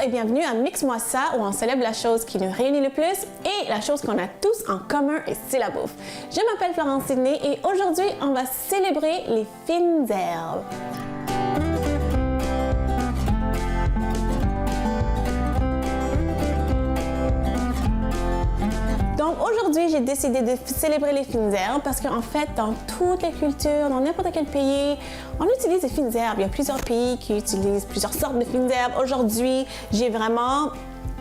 et bienvenue à Mix-moi ça où on célèbre la chose qui nous réunit le plus et la chose qu'on a tous en commun et c'est la bouffe. Je m'appelle Florence Sidney et aujourd'hui on va célébrer les fines herbes. Donc aujourd'hui, j'ai décidé de célébrer les fines herbes parce qu'en fait, dans toutes les cultures, dans n'importe quel pays, on utilise les fines herbes. Il y a plusieurs pays qui utilisent plusieurs sortes de fines herbes. Aujourd'hui, j'ai vraiment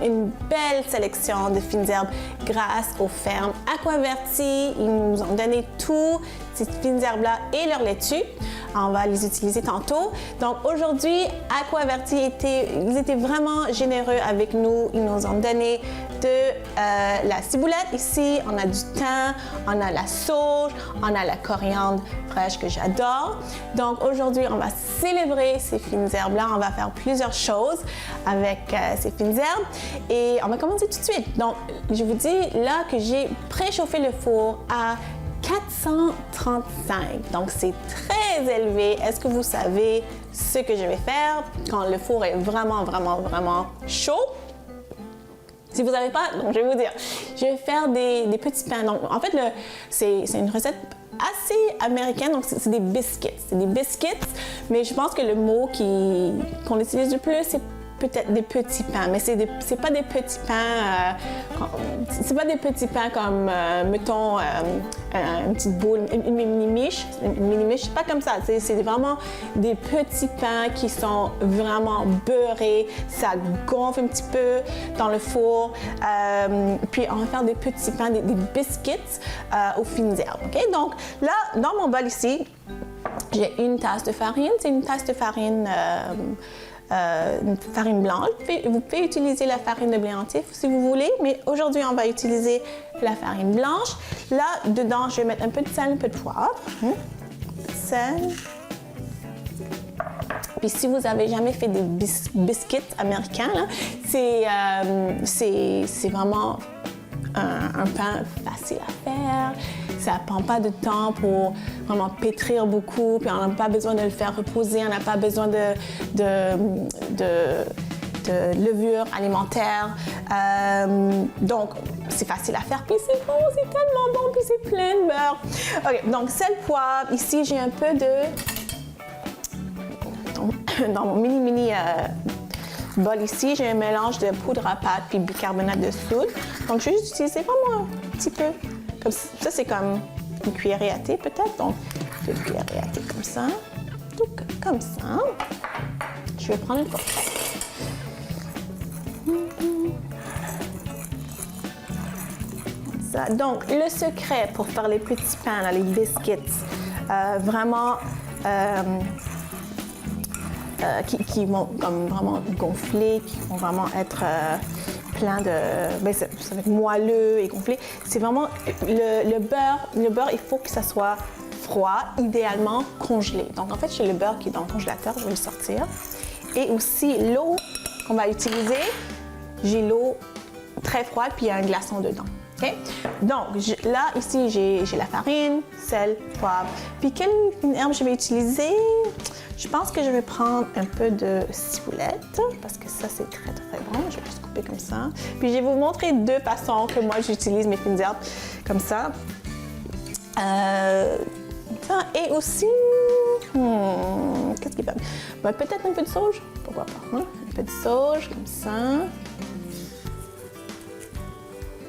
une belle sélection de fines herbes grâce aux fermes Aquaverti. Ils nous ont donné tous ces fines herbes-là et leur laitue. On va les utiliser tantôt. Donc aujourd'hui, Aquaverti ils étaient vraiment généreux avec nous. Ils nous ont donné de la ciboulette ici, on a du thym, on a la sauge, on a la coriandre fraîche que j'adore. Donc aujourd'hui, on va célébrer ces fines herbes-là. On va faire plusieurs choses avec ces fines herbes et on va commencer tout de suite. Donc, je vous dis là que j'ai préchauffé le four à 435. Donc, c'est très élevé. Est-ce que vous savez ce que je vais faire quand le four est vraiment chaud? Si vous n'avez pas, donc je vais vous dire, je vais faire des petits pains. Donc, en fait, c'est une recette assez américaine, donc c'est des biscuits. C'est des biscuits, mais je pense que le mot qu'on utilise le plus, c'est peut-être des petits pains, mais c'est pas des petits pains, c'est pas des petits pains comme, mettons, une petite boule, une mini-miche, c'est pas comme ça, c'est vraiment des petits pains qui sont vraiment beurrés, ça gonfle un petit peu dans le four, puis on va faire des petits pains, des biscuits aux fines herbes, ok? Donc là, dans mon bol ici, j'ai une tasse de farine, c'est une tasse de farine une farine blanche. Vous pouvez utiliser la farine de blé entier si vous voulez, mais aujourd'hui, on va utiliser la farine blanche. Là, dedans, je vais mettre un peu de sel, un peu de poivre. Sel. Puis si vous avez jamais fait des biscuits américains, c'est vraiment un pain facile à faire. Ça ne prend pas de temps pour vraiment pétrir beaucoup, puis on n'a pas besoin de le faire reposer, on n'a pas besoin de levure alimentaire. Donc, c'est facile à faire, puis c'est bon, c'est tellement bon, puis c'est plein de beurre. OK, donc sel, poivre. Ici, j'ai un peu dans mon mini bol ici, j'ai un mélange de poudre à pâte puis bicarbonate de soude. Donc, je vais juste utiliser vraiment un petit peu. Comme ça, c'est comme une cuillerée à thé peut-être. Donc, deux cuillerées à thé comme ça. Tout comme ça. Je vais prendre une fourchette. Ça. Donc, le secret pour faire les petits pains, là, les biscuits, vraiment qui vont comme vraiment gonfler, qui vont vraiment être plein de... ça va être moelleux et gonflé. C'est vraiment le beurre. Le beurre, il faut que ça soit froid, idéalement congelé. Donc, en fait, j'ai le beurre qui est dans le congélateur, je vais le sortir. Et aussi, l'eau qu'on va utiliser, j'ai l'eau très froide, puis il y a un glaçon dedans. OK? Donc, là, ici, j'ai la farine, sel, poivre. Puis, quelle herbe je vais utiliser? Je pense que je vais prendre un peu de ciboulette, parce que ça, c'est très bon. Je vais juste couper comme ça. Puis, je vais vous montrer deux façons que moi, j'utilise mes fines herbes, comme ça. Et aussi, qu'est-ce qu'il peut? Peut-être un peu de sauge, pourquoi pas? Un peu de sauge, comme ça.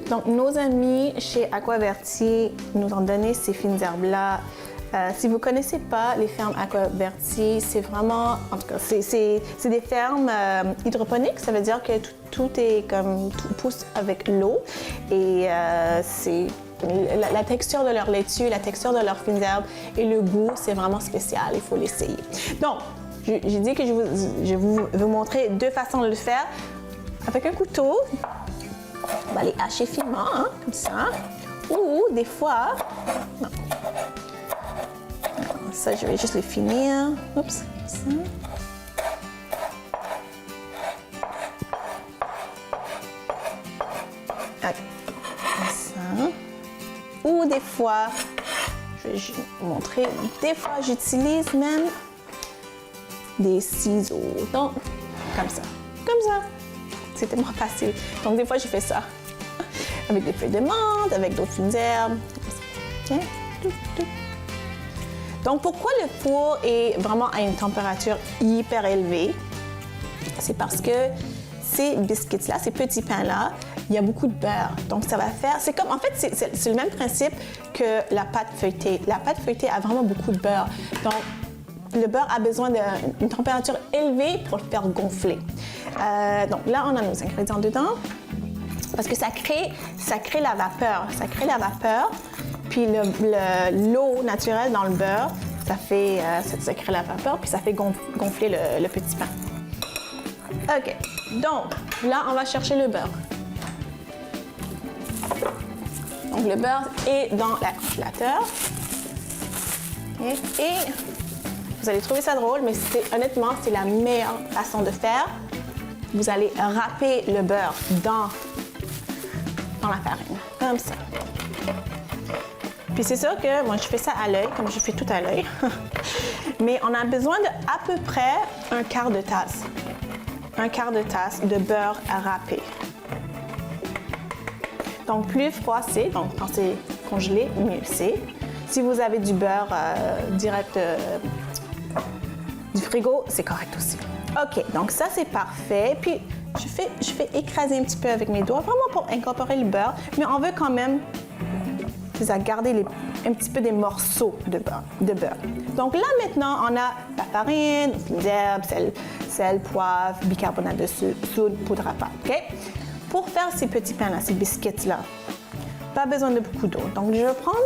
Donc, nos amis chez Aquaverti nous ont donné ces fines herbes-là. Si vous ne connaissez pas les fermes Aquaverti, c'est vraiment, en tout cas, c'est des fermes hydroponiques. Ça veut dire que tout pousse avec l'eau et c'est la texture de leur laitue, la texture de leurs fines herbes et le goût, c'est vraiment spécial. Il faut l'essayer. Donc, j'ai dit que je vais vous montrer deux façons de le faire. Avec un couteau, on va les hacher finement, comme ça. Ou des fois, non. Ça, je vais juste les finir. Oups, ça. Okay. Comme ça. Ou des fois, je vais vous montrer, des fois, j'utilise même des ciseaux. Donc, comme ça. Comme ça. c'est tellement facile. Donc, des fois, je fais ça avec des feuilles de menthe, avec d'autres fines herbes. Okay. Donc, pourquoi le four est vraiment à une température hyper élevée? C'est parce que ces biscuits-là, ces petits pains-là, il y a beaucoup de beurre. Donc, ça va faire... C'est comme... En fait, c'est le même principe que la pâte feuilletée. La pâte feuilletée a vraiment beaucoup de beurre. Donc, le beurre a besoin d'une température élevée pour le faire gonfler. Donc, là, on a nos ingrédients dedans. Parce que ça crée la vapeur. Ça crée la vapeur. Puis, l'eau naturelle dans le beurre, ça crée la vapeur, puis ça fait gonfler le petit pain. OK. Donc, là, on va chercher le beurre. Donc, le beurre est dans le congélateur. Okay. Et vous allez trouver ça drôle, mais honnêtement, c'est la meilleure façon de faire. Vous allez râper le beurre dans la farine, comme ça. Puis c'est sûr que moi, je fais ça à l'œil, comme je fais tout à l'œil. Mais on a besoin de à peu près un quart de tasse. Un quart de tasse de beurre à râper. Donc, plus froid c'est, donc quand c'est congelé, mieux c'est. Si vous avez du beurre direct du frigo, c'est correct aussi. OK, donc ça, c'est parfait. Puis, je fais écraser un petit peu avec mes doigts, vraiment pour incorporer le beurre. Mais on veut quand même garder un petit peu des morceaux de beurre. Donc là, maintenant, on a la farine, les herbes, sel, poivre, bicarbonate de soude, poudre à pâte. OK? Pour faire ces petits pains-là, ces biscuits-là, pas besoin de beaucoup d'eau. Donc, je vais prendre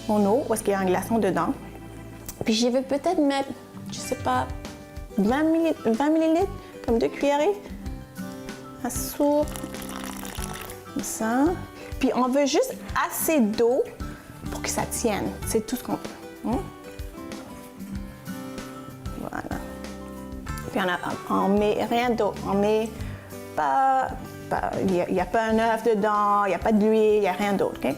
mon eau, où est-ce qu'il y a un glaçon dedans. Puis, je vais peut-être mettre, je sais pas, 20 millilitres, comme 2 cuillerées à soupe, comme ça. Puis, on veut juste assez d'eau pour que ça tienne. C'est tout ce qu'on veut. Voilà. Puis, on met rien d'autre. On met pas... Il n'y a pas un œuf dedans, il n'y a pas d'huile, il n'y a rien d'autre. OK?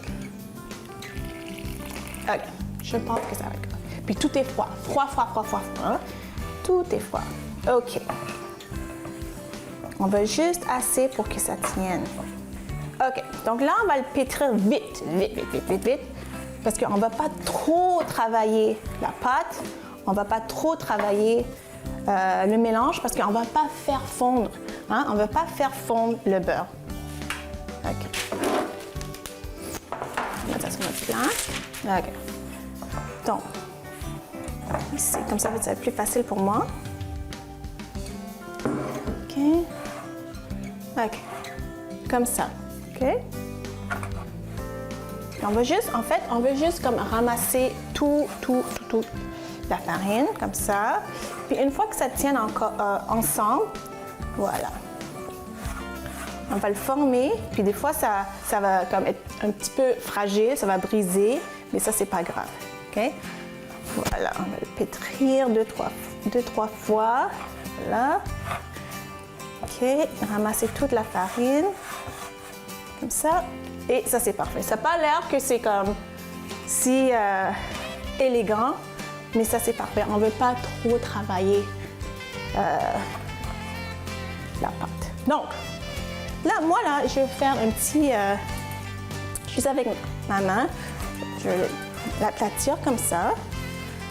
OK. Je pense que ça va être... Puis, tout est froid. Froid. Hein? Tout est froid. OK. On veut juste assez pour que ça tienne. OK. Donc là, on va le pétrir vite. Parce qu'on ne va pas trop travailler la pâte. On ne va pas trop travailler le mélange parce qu'on ne va pas faire fondre. Hein? On ne va pas faire fondre le beurre. OK. On va mettre ça sur notre plan. OK. Donc, ici, comme ça, ça va être plus facile pour moi. OK. OK. Comme ça. OK? On veut juste comme ramasser tout la farine, comme ça. Puis une fois que ça tient ensemble, voilà. On va le former, puis des fois, ça va comme être un petit peu fragile, ça va briser, mais ça, c'est pas grave. OK? Voilà, on va le pétrir deux, trois fois. Voilà. OK, ramasser toute la farine, comme ça. Et ça, c'est parfait. Ça n'a pas l'air que c'est comme si élégant, mais ça, c'est parfait. On ne veut pas trop travailler la pâte. Donc, là, moi, je vais faire un petit... juste avec ma main, je vais l'aplatir comme ça.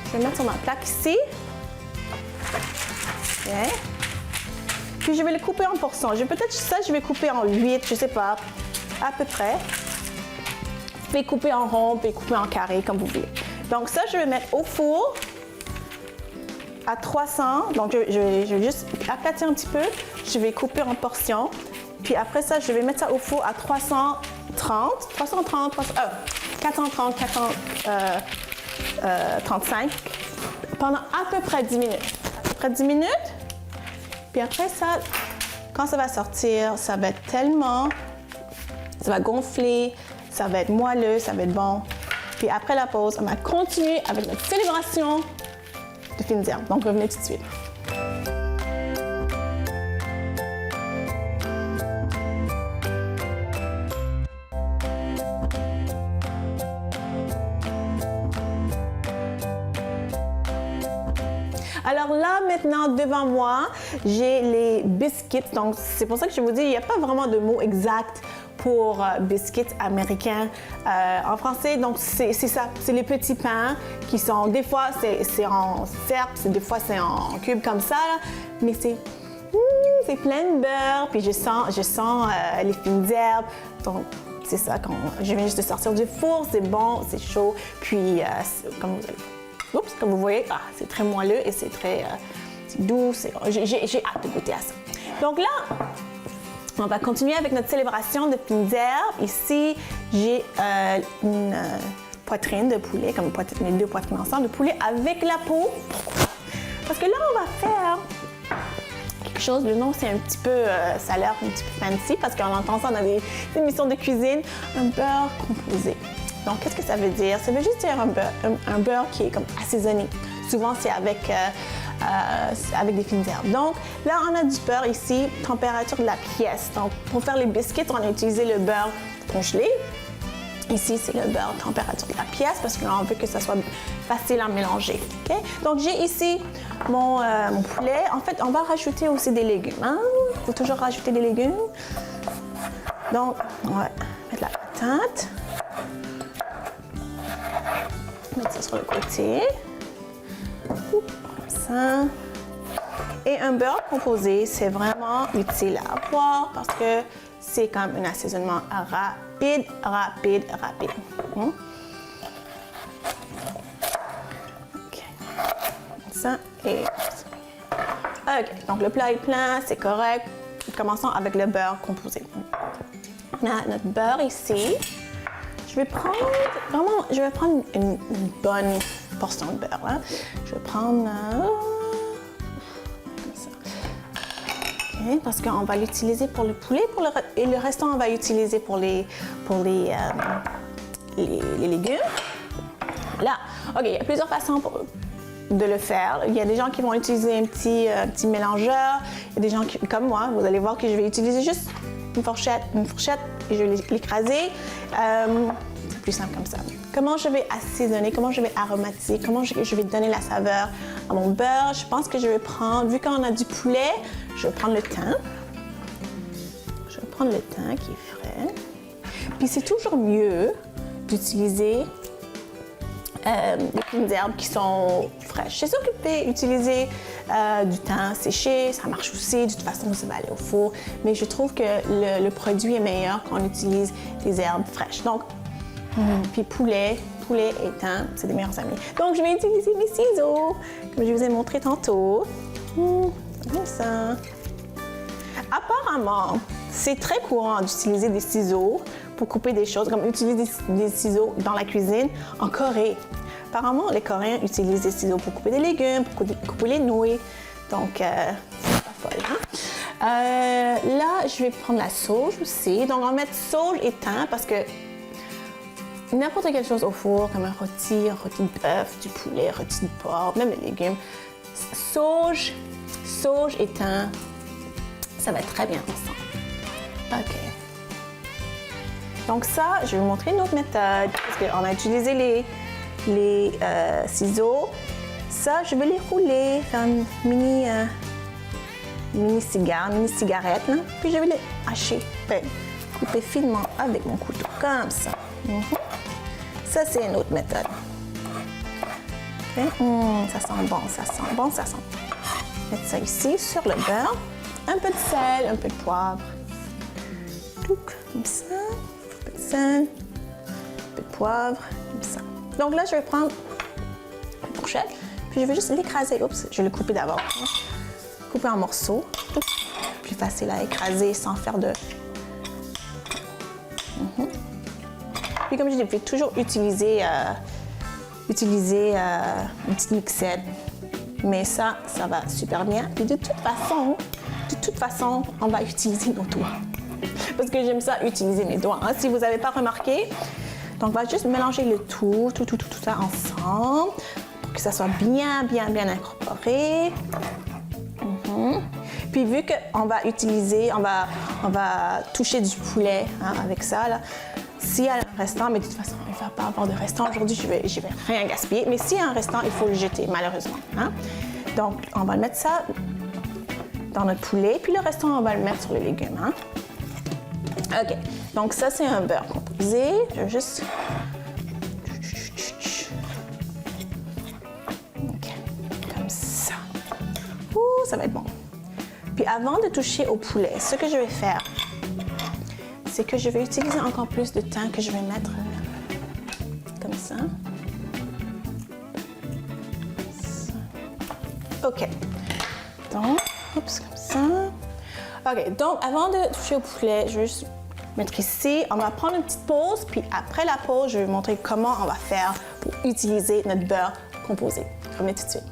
Je vais le mettre sur ma plaque ici. OK. Puis, je vais le couper en portions. Peut-être ça, je vais couper en 8, je ne sais pas. À peu près. Vous pouvez couper en rond, vous pouvez couper en carré, comme vous voulez. Donc ça, je vais mettre au four à 300. Donc je vais juste aplatir un petit peu. Je vais couper en portions. Puis après ça, je vais mettre ça au four à 430, 435 pendant à peu près 10 minutes. À peu près 10 minutes. Puis après ça, quand ça va sortir, ça va être tellement... Ça va gonfler, ça va être moelleux, ça va être bon. Puis après la pause, on va continuer avec notre célébration de fines herbes. Donc, revenez tout de suite. Alors là, maintenant, devant moi, j'ai les biscuits. Donc, c'est pour ça que je vous dis, il n'y a pas vraiment de mot exact pour biscuits américains en français. Donc, c'est ça. C'est les petits pains qui sont, des fois, c'est en cercle, des fois, c'est en cube comme ça, là. Mais c'est plein de beurre. Puis je sens les fines herbes. Donc, c'est ça, quand je viens juste de sortir du four, c'est bon, c'est chaud. Puis, comme vous voyez, c'est très moelleux et c'est très doux. J'ai hâte de goûter à ça. Donc là, on va continuer avec notre célébration de fines herbes. Ici, j'ai une poitrine de poulet, comme les deux poitrines ensemble, de poulet avec la peau. Parce que là, on va faire quelque chose, le nom c'est un petit peu, ça a l'air un petit peu fancy parce qu'on entend ça dans des émissions de cuisine, un beurre composé. Donc, qu'est-ce que ça veut dire? Ça veut juste dire un beurre qui est comme assaisonné. Souvent, c'est avec des fines herbes. Donc, là, on a du beurre ici, température de la pièce. Donc, pour faire les biscuits, on a utilisé le beurre congelé. Ici, c'est le beurre température de la pièce parce qu'on veut que ça soit facile à mélanger. Okay? Donc, j'ai ici mon poulet. En fait, on va rajouter aussi des légumes. Hein? Il faut toujours rajouter des légumes. Donc, on va mettre la patate. Mettre ça sur le côté. Comme ça. Et un beurre composé, c'est vraiment utile à avoir parce que c'est comme un assaisonnement rapide. OK. Ça et ça. OK. Donc, le plat est plein, c'est correct. Commençons avec le beurre composé. On a notre beurre ici. Je vais prendre une bonne portion de beurre. Hein. Je vais prendre comme ça. Okay, parce qu'on va l'utiliser pour le poulet et le restant, on va l'utiliser pour les légumes. Là, OK, il y a plusieurs façons de le faire. Il y a des gens qui vont utiliser un petit mélangeur. Il y a des gens qui, comme moi, vous allez voir que je vais utiliser juste une fourchette et je vais l'écraser. C'est plus simple comme ça. Comment je vais assaisonner, comment je vais aromatiser, comment je vais donner la saveur à mon beurre. Je pense que je vais prendre, vu qu'on a du poulet, je vais prendre le thym. Je vais prendre le thym qui est frais. Puis c'est toujours mieux d'utiliser des fines herbes qui sont fraîches. C'est sûr que vous pouvez utiliser du thym séché, ça marche aussi. De toute façon, ça va aller au four. Mais je trouve que le produit est meilleur quand on utilise des herbes fraîches. Donc, puis poulet et thym, c'est des meilleurs amis. Donc, je vais utiliser mes ciseaux, comme je vous ai montré tantôt. Comme ça. Apparemment, c'est très courant d'utiliser des ciseaux pour couper des choses, comme utiliser des ciseaux dans la cuisine en Corée. Apparemment, les Coréens utilisent des ciseaux pour couper des légumes, pour couper les nouilles. Donc, c'est pas folle. Hein? Là, je vais prendre la sauge aussi. Donc, on va mettre sauge et thym parce que n'importe quelle chose au four, comme un rôti de bœuf, du poulet, rôti de porc, même les légumes, sauge et thym, ça va très bien ensemble. OK. Donc ça, je vais vous montrer une autre méthode, parce qu'on a utilisé les ciseaux. Ça, je vais les rouler, faire une mini cigarette, là. Puis je vais les hacher, couper finement avec mon couteau, comme ça. Ça, c'est une autre méthode. Okay. Ça sent bon, ça sent bon. Mettre ça ici, sur le beurre. Un peu de sel, un peu de poivre. Comme ça. Un peu de sel, un peu de poivre, comme ça. Donc là, je vais prendre une fourchette, puis je vais juste l'écraser. Oups, je vais le couper d'abord. Couper en morceaux. Plus facile à écraser sans faire de... Puis comme je dis, vous pouvez toujours utiliser une petite mixette. Mais ça va super bien. Puis de toute façon, on va utiliser nos doigts. Parce que j'aime ça, utiliser mes doigts. Hein, si vous n'avez pas remarqué. Donc, on va juste mélanger le tout ça ensemble pour que ça soit bien incorporé. Puis vu qu'on va utiliser, on va toucher du poulet avec ça, là. S'il y a un restant, mais de toute façon, il ne va pas avoir de restant aujourd'hui, je vais rien gaspiller. Mais s'il y a un restant, il faut le jeter, malheureusement. Hein? Donc, on va mettre ça dans notre poulet, puis le restant, on va le mettre sur les légumes. Hein? OK. Donc, ça, c'est un beurre composé. Je vais juste... OK. Comme ça. Ouh, ça va être bon. Puis, avant de toucher au poulet, ce que je vais faire, c'est que je vais utiliser encore plus de thym que je vais mettre comme ça. OK. Donc, oups, comme ça. OK, donc avant de toucher au poulet, je vais juste mettre ici. On va prendre une petite pause, puis après la pause, je vais vous montrer comment on va faire pour utiliser notre beurre composé. Je reviens tout de suite.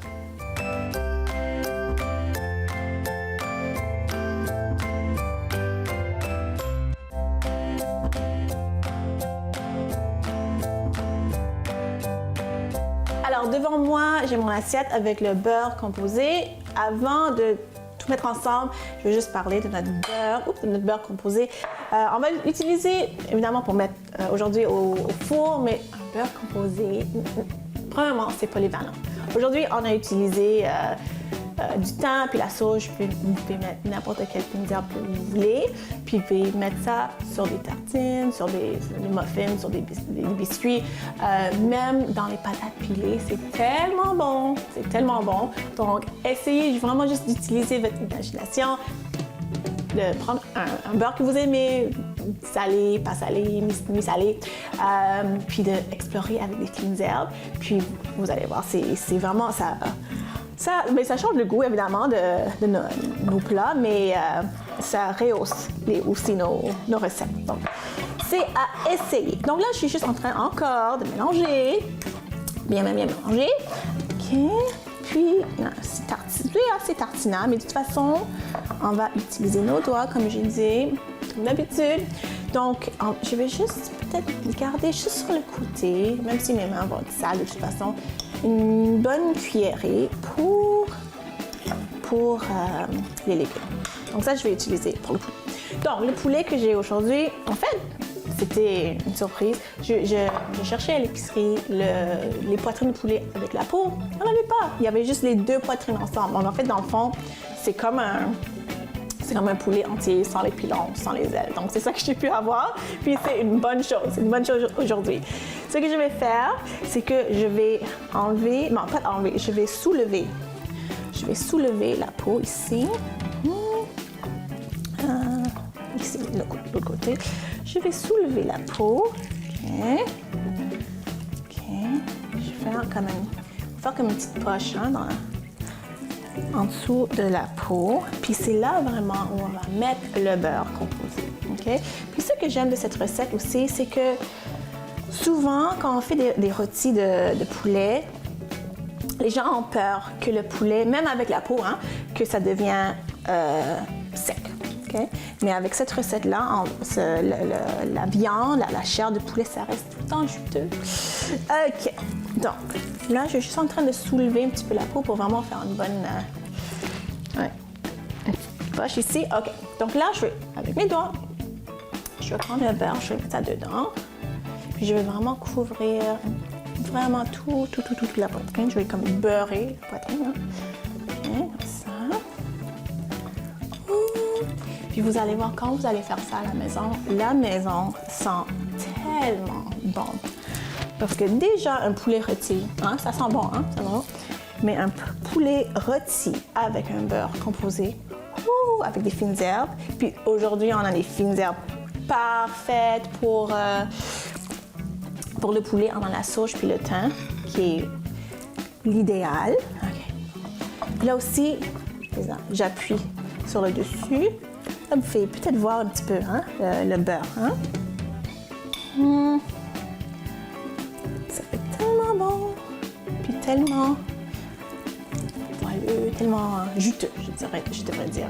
Alors, devant moi, j'ai mon assiette avec le beurre composé. Avant de tout mettre ensemble, je vais juste parler de notre beurre composé. On va l'utiliser évidemment pour mettre aujourd'hui au four, mais un beurre composé, premièrement, c'est polyvalent. Aujourd'hui, on a utilisé du thym, puis la sauge, puis vous pouvez mettre n'importe quel ingrédient que vous voulez, puis vous pouvez mettre ça sur des tartines, sur des muffins, sur des biscuits, même dans les patates pilées. C'est tellement bon, c'est tellement bon. Donc, essayez vraiment juste d'utiliser votre imagination, de prendre un beurre que vous aimez, salé, pas salé, mi-salé, puis d'explorer avec des fines herbes. Puis, vous allez voir, c'est vraiment ça. Mais ça change le goût, évidemment, de nos plats, mais ça rehausse aussi nos recettes. Donc, c'est à essayer. Donc là, je suis juste en train encore de mélanger. Bien mélanger. OK. Puis, c'est assez tartinant, mais de toute façon, on va utiliser nos doigts, comme j'ai dit, comme d'habitude. Donc, je vais juste peut-être garder juste sur le côté, même si mes mains vont être sales de toute façon, une bonne cuillerée pour les légumes. Donc ça, je vais utiliser pour le poulet. Donc, le poulet que j'ai aujourd'hui, en fait, c'était une surprise. Je cherchais à l'épicerie les poitrines de poulet avec la peau. Il n'y en avait pas. Il y avait juste les deux poitrines ensemble. Donc, en fait, dans le fond, c'est comme un poulet entier, sans les pilons, sans les ailes. Donc, c'est ça que j'ai pu avoir. Puis, c'est une bonne chose. C'est une bonne chose aujourd'hui. Ce que je vais faire, c'est que je vais enlever... Non, pas enlever. Je vais soulever. Je vais soulever la peau ici. Ici, de l'autre côté. Je vais soulever la peau. OK. OK. Je vais faire comme une petite poche en dessous de la peau. Puis c'est là vraiment où on va mettre le beurre composé. OK? Puis ce que j'aime de cette recette aussi, c'est que souvent, quand on fait des rôtis de poulet, les gens ont peur que le poulet, même avec la peau, que ça devient sec. Okay? Mais avec cette recette-là, la viande, la chair de poulet, ça reste tout le temps juteux. OK. Donc, là, je suis juste en train de soulever un petit peu la peau pour vraiment faire une bonne poche ici. OK. Donc là, avec mes doigts, je vais prendre le beurre, je vais mettre ça dedans. Puis je vais vraiment couvrir vraiment toute la poitrine. Je vais comme beurrer la poitrine. OK, comme ça. Puis vous allez voir, quand vous allez faire ça à la maison sent tellement bon. Parce que déjà, un poulet rôti, ça sent bon, ça va. Mais un poulet rôti avec un beurre composé, avec des fines herbes. Puis aujourd'hui, on a des fines herbes parfaites pour le poulet. On a la sauge puis le thym, qui est l'idéal. Okay. Là aussi, j'appuie sur le dessus. Là, vous pouvez peut-être voir un petit peu le beurre. Ça fait tellement bon, puis tellement moelleux, tellement juteux, je devrais dire.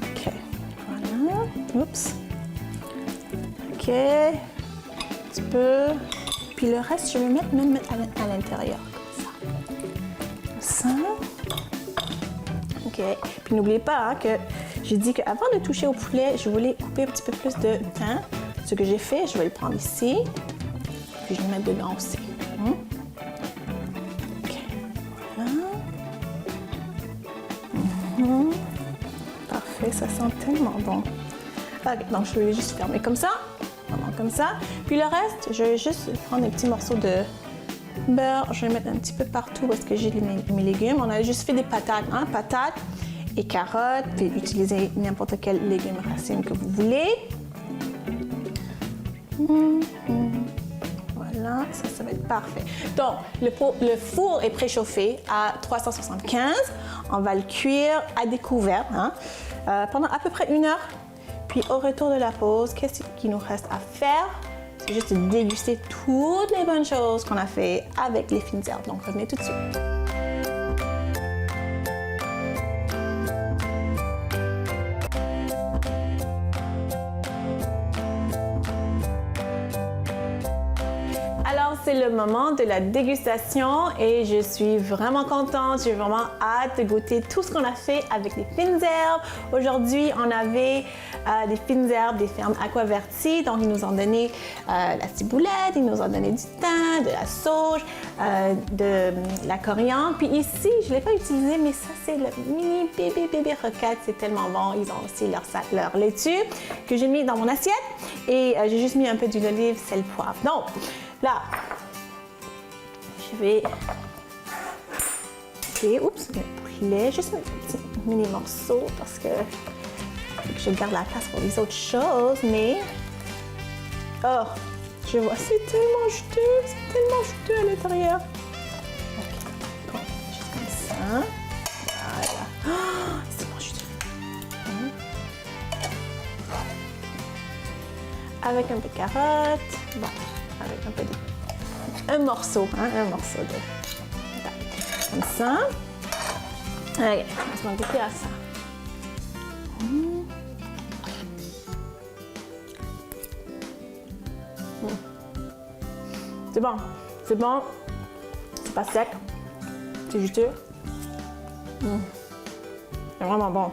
OK, voilà. Oups. OK, un petit peu. Puis le reste, je vais mettre à l'intérieur, comme ça. OK. Puis n'oubliez pas que j'ai dit qu'avant de toucher au poulet, je voulais couper un petit peu plus de thym. Ce que j'ai fait, je vais le prendre ici. Puis je vais le mettre dedans aussi. OK. Voilà. ça sent tellement bon. Ok, donc je vais juste fermer comme ça. Vraiment comme ça. Puis le reste, je vais juste prendre des petits morceaux de beurre. Je vais mettre un petit peu partout où est-ce que j'ai mes légumes. On a juste fait des patates, hein, patates et carottes. Puis utilisez n'importe quel légume racine que vous voulez. Voilà, ça va être parfait. Donc, le four est préchauffé à 375. On va le cuire à découvert pendant à peu près 1 heure. Puis au retour de la pause, qu'est-ce qu'il nous reste à faire? C'est juste de déguster toutes les bonnes choses qu'on a fait avec les fines herbes. Donc, revenez tout de suite. Alors, c'est le moment de la dégustation et je suis vraiment contente. J'ai vraiment hâte de goûter tout ce qu'on a fait avec les fines herbes. Aujourd'hui, on avait des fines herbes des fermes Aquaverti. Donc, ils nous ont donné la ciboulette, ils nous ont donné du thym, de la sauge, de la coriandre. Puis ici, je ne l'ai pas utilisé, mais ça, c'est le mini bébé roquette. C'est tellement bon. Ils ont aussi leur laitue que j'ai mis dans mon assiette. Et j'ai juste mis un peu d'huile d'olive, sel, poivre. Donc, là, je vais... Ok, oups, le poulet. Juste un petit mini morceau parce que je garde la place pour les autres choses, mais... Oh, je vois, c'est tellement juteux à l'intérieur. Ok, bon, juste comme ça. Voilà. Oh, c'est tellement juteux. Avec un peu de carotte. Bon, avec un peu de... Un morceau de... Comme ça. Ok, on va goûter à ça. C'est bon, c'est pas sec, c'est juteux. C'est vraiment bon.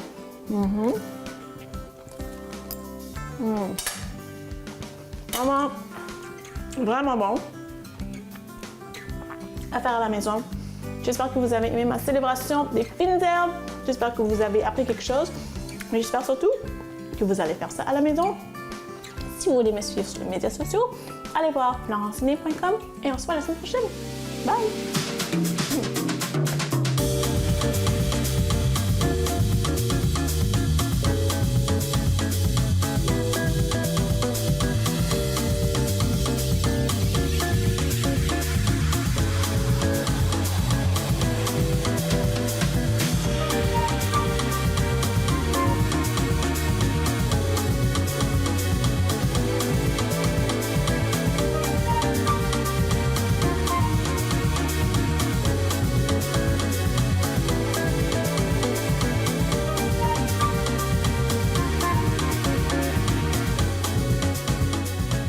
Vraiment bon. À faire à la maison. J'espère que vous avez aimé ma célébration des fines herbes. J'espère que vous avez appris quelque chose. Mais j'espère surtout que vous allez faire ça à la maison. Si vous voulez me suivre sur les médias sociaux, allez voir florencemé.com et on se voit la semaine prochaine. Bye!